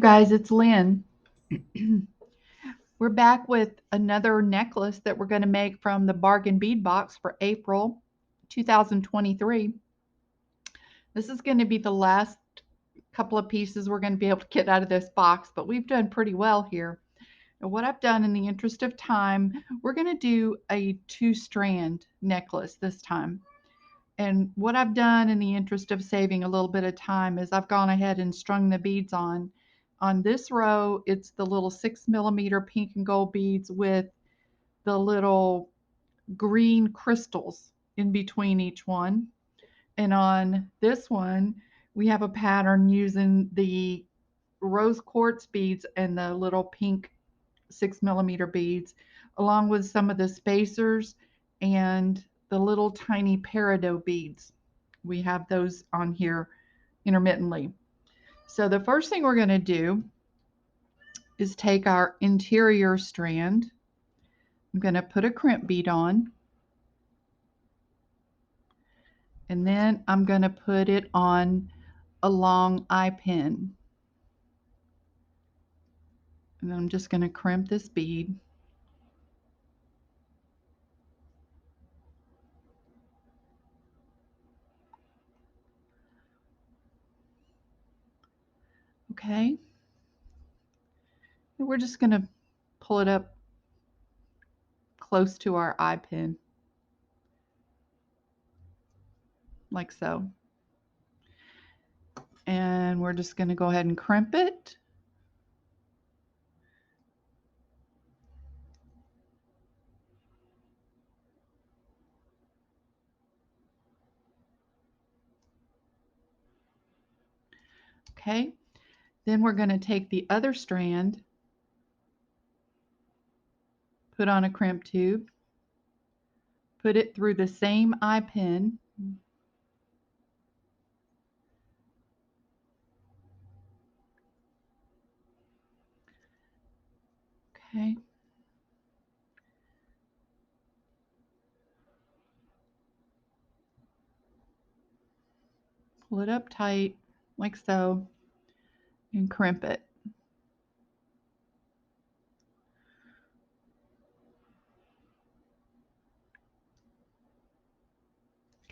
guys, it's Lynn. We're back with another necklace that we're going to make from the Bargain Bead Box for April 2023. This is going to be the last couple of pieces we're going to be able to get out of this box, but we've done pretty well here. And what I've done in the interest of time, we're going to do a 2-strand necklace this time. And what I've done in the interest of saving a little bit of time is I've gone ahead and strung the beads on. On this row, it's the little 6mm pink and gold beads with the little green crystals in between each one. And on this one, we have a pattern using the rose quartz beads and the little pink 6mm beads, along with some of the spacers and the little tiny peridot beads. We have those on here intermittently. So the first thing we're going to do is take our interior strand. I'm going to put a crimp bead on, and then I'm going to put it on a long eye pin. And then I'm just going to crimp this bead. Okay. And we're just going to pull it up close to our eye pin, like so. And we're just going to go ahead and crimp it. Okay, then we're going to take the other strand, put on a crimp tube, put it through the same eye pin, okay, pull it up tight like so, and crimp it.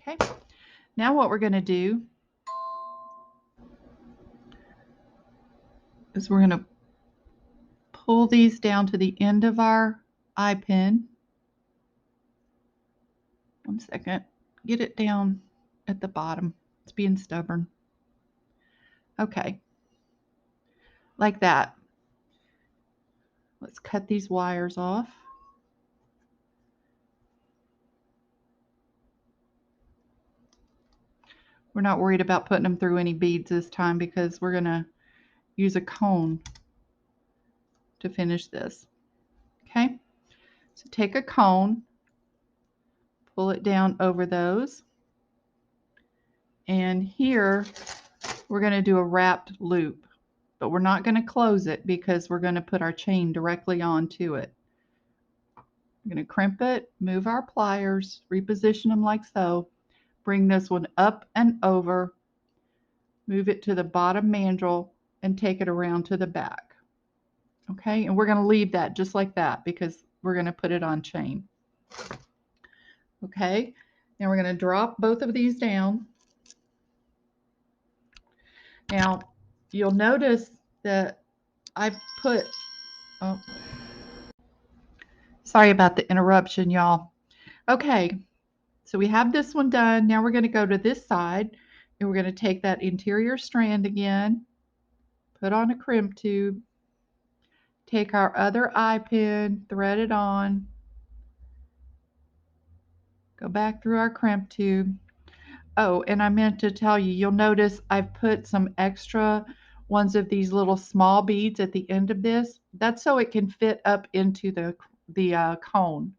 Okay, now what we're going to do is we're going to pull these down to the end of our eye pin. One second, get it down at the bottom. It's being stubborn. Okay, like that. Let's cut these wires off. We're not worried about putting them through any beads this time because we're going to use a cone to finish this. Okay, so take a cone, pull it down over those, and here we're going to do a wrapped loop, but we're not going to close it because we're going to put our chain directly onto it. We're going to crimp it, move our pliers, reposition them like so, bring this one up and over, move it to the bottom mandrel, and take it around to the back. Okay, and we're going to leave that just like that because we're going to put it on chain. Okay, now we're going to drop both of these down. Now you'll notice that I've put, oh, sorry about the interruption, y'all. Okay, so we have this one done. Now we're going to go to this side, and we're going to take that interior strand again, put on a crimp tube, take our other eye pin, thread it on, go back through our crimp tube. Oh, and I meant to tell you, you'll notice I've put some extra ones of these little small beads at the end of this. That's so it can fit up into the cone.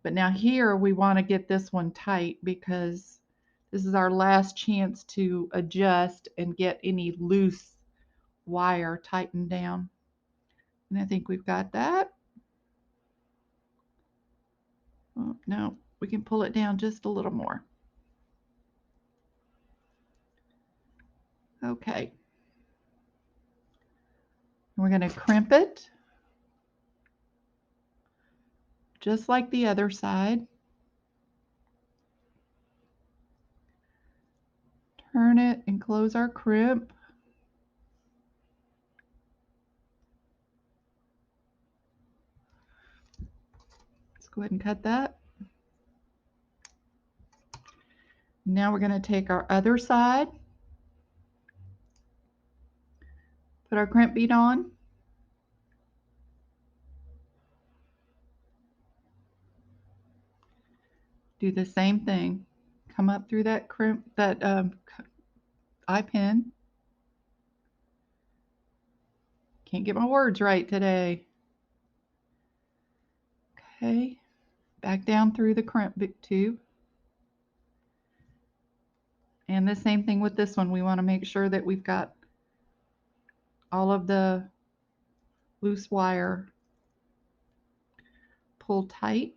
But now here we want to get this one tight because this is our last chance to adjust and get any loose wire tightened down. And I think we've got that. Oh, no, we can pull it down just a little more. Okay. We're going to crimp it just like the other side. Turn it and close our crimp. Let's go ahead and cut that. Now we're going to take our other side, put our crimp bead on, do the same thing. Come up through that crimp, that eye pin. Can't get my words right today. Okay, back down through the crimp tube. And the same thing with this one. We want to make sure that we've got all of the loose wire pulled tight.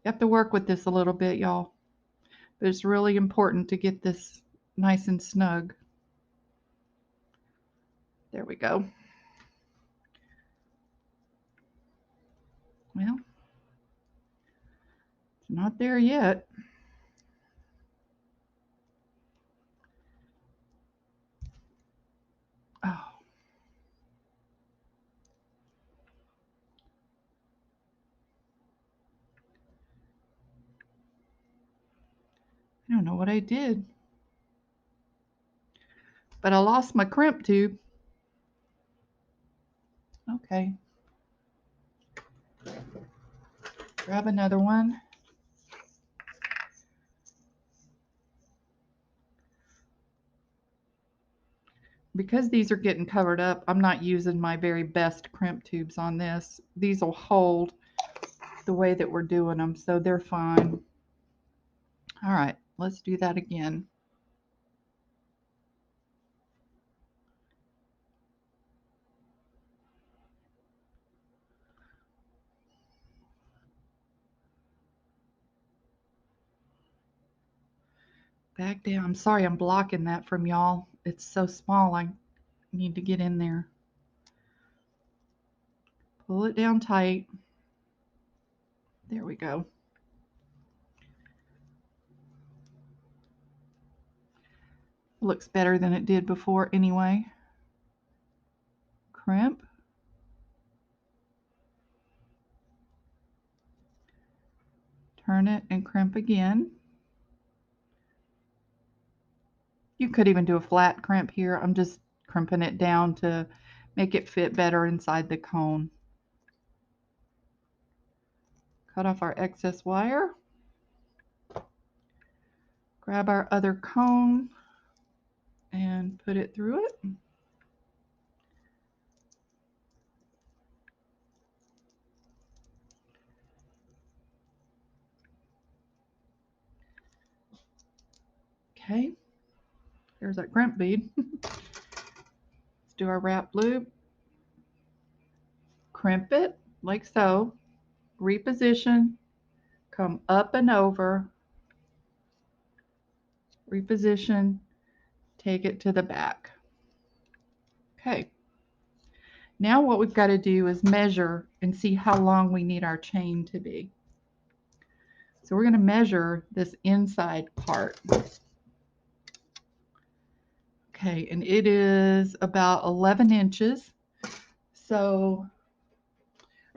You have to work with this a little bit, y'all. But it's really important to get this nice and snug. There we go. Well, it's not there yet. Oh. I don't know what I did. But I lost my crimp tube. Okay. Grab another one. Because these are getting covered up, I'm not using my very best crimp tubes on this. These will hold the way that we're doing them, so they're fine. All right, let's do that again. Back down. I'm sorry I'm blocking that from y'all. It's so small, I need to get in there. Pull it down tight. There we go. Looks better than it did before anyway. Crimp. Turn it and crimp again. You could even do a flat crimp here. I'm just crimping it down to make it fit better inside the cone. Cut off our excess wire. Grab our other cone and put it through it. Okay, here's our crimp bead. Let's do our wrap loop. Crimp it like so. Reposition. Come up and over. Reposition. Take it to the back. Okay. Now what we've got to do is measure and see how long we need our chain to be. So we're going to measure this inside part. Okay, and it is about 11 inches. So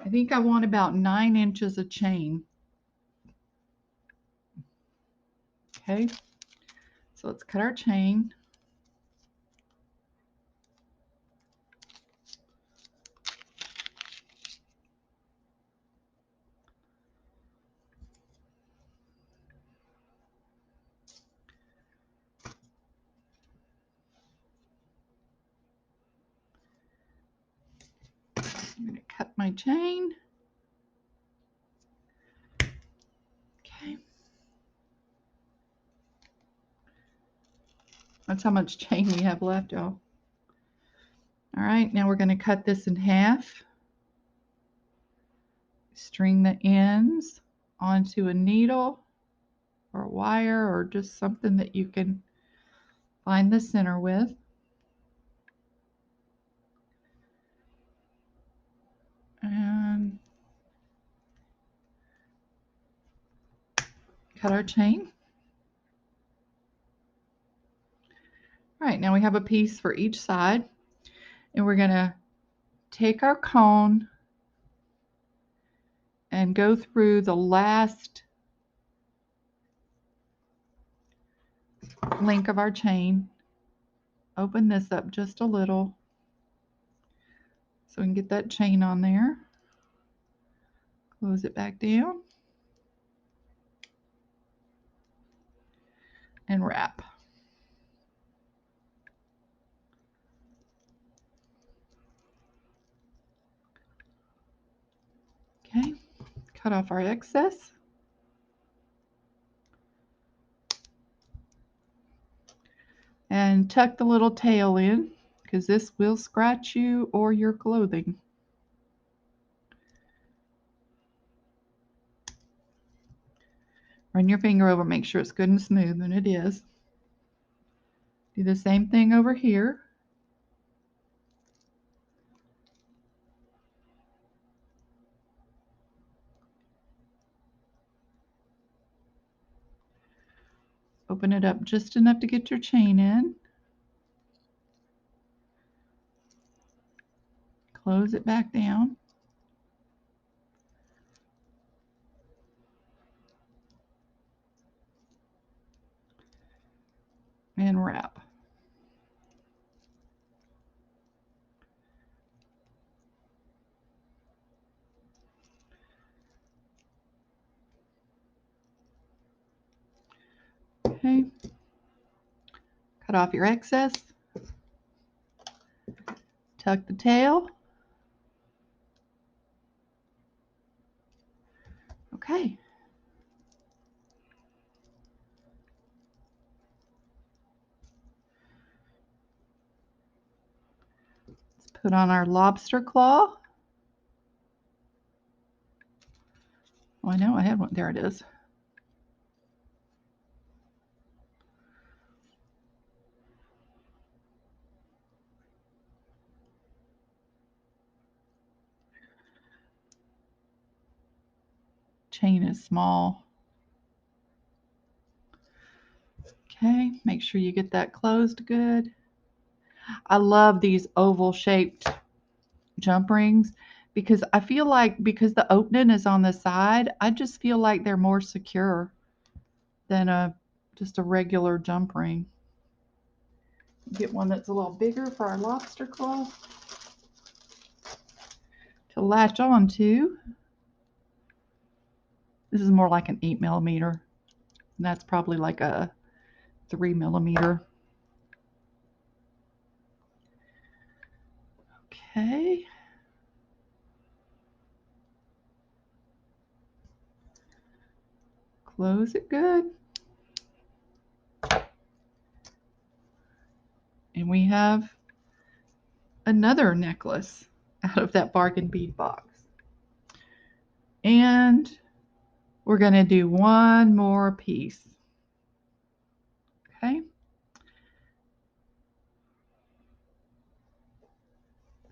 I think I want about 9 inches of chain. Okay, so let's cut our chain. I'm going to cut my chain. Okay. That's how much chain we have left, y'all. All right, now we're going to cut this in half. String the ends onto a needle or a wire or just something that you can Find the center with. And cut our chain. All right, now we have a piece for each side, and we're going to take our cone and go through the last link of our chain. Open this up just a little so we can get that chain on there. Close it back down and wrap. Okay, cut off our excess. And tuck the little tail in, because this will scratch you or your clothing. Run your finger over, make sure it's good and smooth, and it is. Do the same thing over here. Open it up just enough to get your chain in. Close it back down. And wrap. Okay. Cut off your excess. Tuck the tail. Okay. Let's put on our lobster claw. Oh, I know I had one. There it is. Chain is small. Okay, make sure you get that closed good. I love these oval shaped jump rings because I feel like because the opening is on the side, I just feel like they're more secure than just a regular jump ring. Get one that's a little bigger for our lobster claw to latch on to. This is more like an 8mm, and that's probably like a 3mm. Okay. Close it good. And we have another necklace out of that bargain bead box. And we're going to do one more piece. Okay.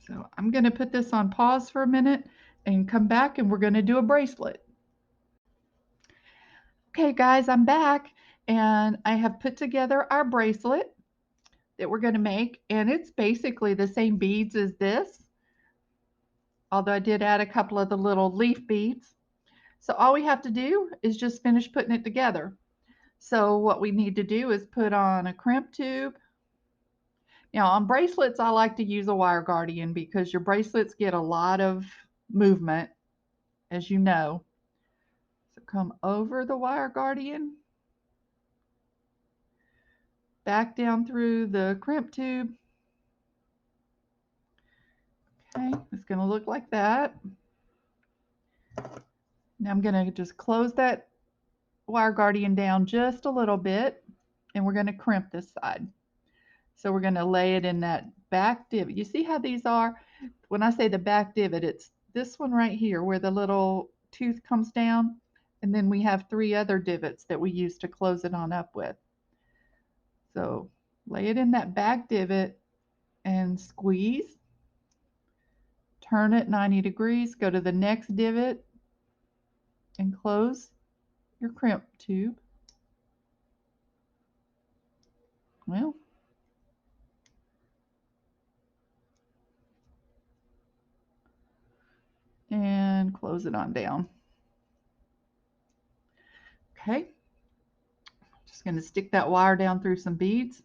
So I'm going to put this on pause for a minute and come back, and we're going to do a bracelet. Okay, guys, I'm back, and I have put together our bracelet that we're going to make, and it's basically the same beads as this, although I did add a couple of the little leaf beads. So all we have to do is just finish putting it together. So what we need to do is put on a crimp tube. Now on bracelets, I like to use a wire guardian because your bracelets get a lot of movement, as you know. So come over the wire guardian, back down through the crimp tube. Okay, it's going to look like that. Now I'm going to just close that wire guardian down just a little bit, and we're going to crimp this side. So we're going to lay it in that back divot. You see how these are? When I say the back divot, it's this one right here where the little tooth comes down, and then we have 3 other divots that we use to close it on up with. So Lay it in that back divot and squeeze. Turn it 90 degrees, go to the next divot and close your crimp tube. Well, and close it on down. Okay, just going to stick that wire down through some beads.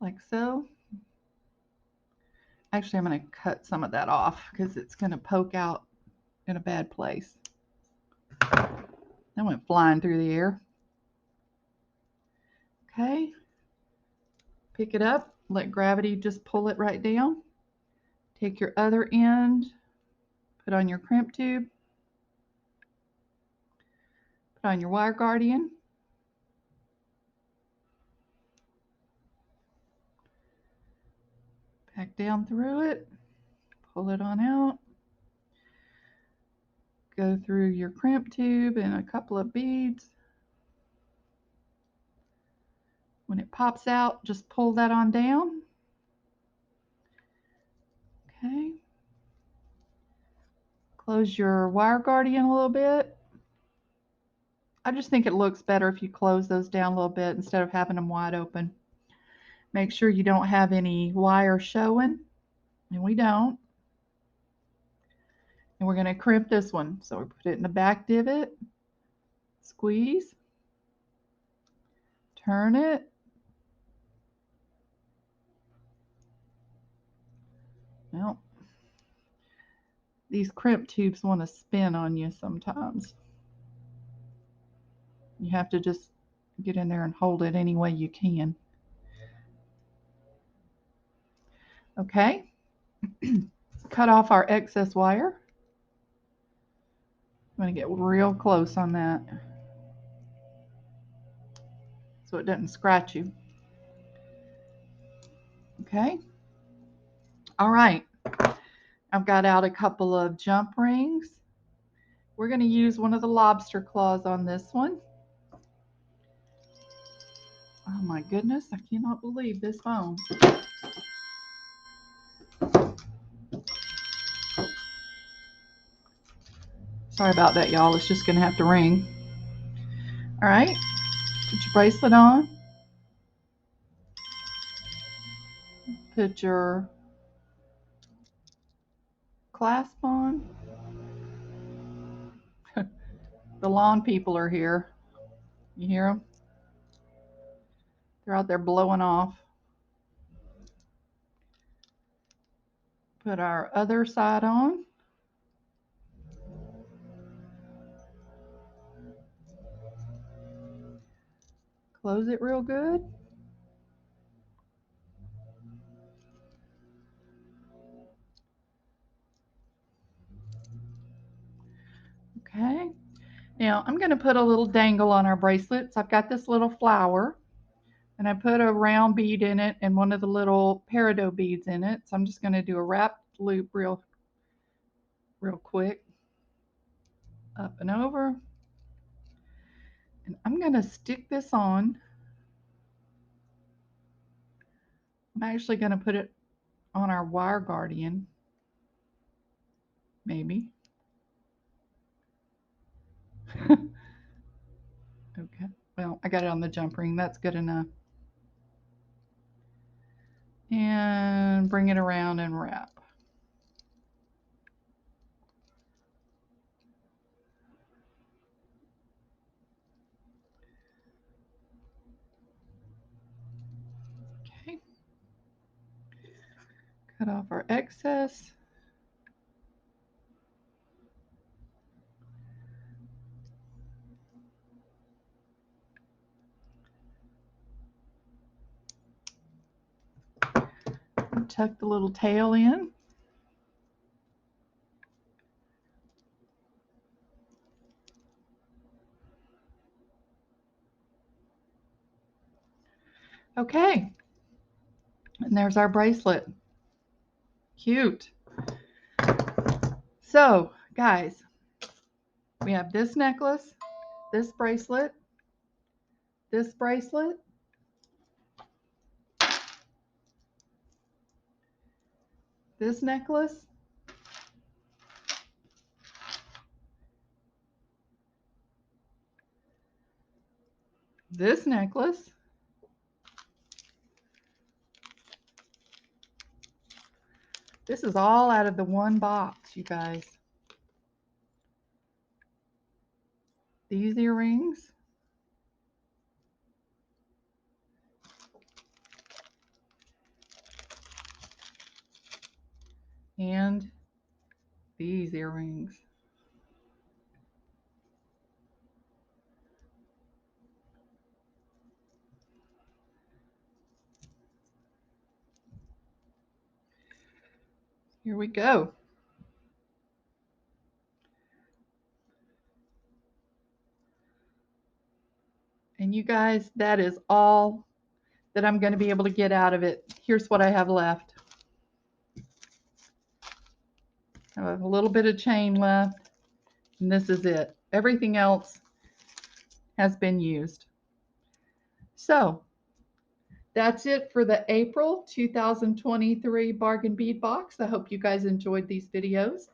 Like so. Actually, I'm going to cut some of that off because it's going to poke out in a bad place. That went flying through the air. Okay, pick it up, let gravity just pull it right down. Take your other end, put on your crimp tube, put on your wire guardian. Back down through it, pull it on out. Go through your crimp tube and a couple of beads. When it pops out, just pull that on down. Okay. Close your wire guardian a little bit. I just think it looks better if you close those down a little bit instead of having them wide open. Make sure you don't have any wire showing, and we don't. And we're going to crimp this one. So we put it in the back divot, squeeze, turn it. Well, these crimp tubes want to spin on you sometimes. You have to just get in there and hold it any way you can. Okay, cut off our excess wire. I'm going to get real close on that so it doesn't scratch you. Okay, all right. I've got out a couple of jump rings. We're going to use one of the lobster claws on this one. Oh my goodness, I cannot believe this phone. Sorry about that, y'all. It's just going to have to ring. All right, put your bracelet on. Put your clasp on. The lawn people are here. You hear them? They're out there blowing off. Put our other side on. Close it real good. Okay. Now I'm going to put a little dangle on our bracelets. I've got this little flower, and I put a round bead in it and one of the little peridot beads in it. So I'm just going to do a wrapped loop real quick, up and over. And I'm going to stick this on. I'm actually going to put it on our wire guardian, maybe. Okay, well, I got it on the jump ring. That's good enough. And bring it around and wrap. Okay. Cut off our excess. Tuck the little tail in. Okay, and there's our bracelet. Cute. So, guys, We have this necklace, this bracelet, this bracelet, this necklace, this necklace, this is all out of the one box, you guys. These earrings, and these earrings. Here we go. And you guys, that is all that I'm going to be able to get out of it. Here's what I have left. I have a little bit of chain left, and this is it. Everything else has been used. So that's it for the April 2023 Bargain Bead Box. I hope you guys enjoyed these videos,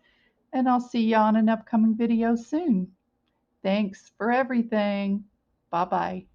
and I'll see you on an upcoming video soon. Thanks for everything. Bye-bye.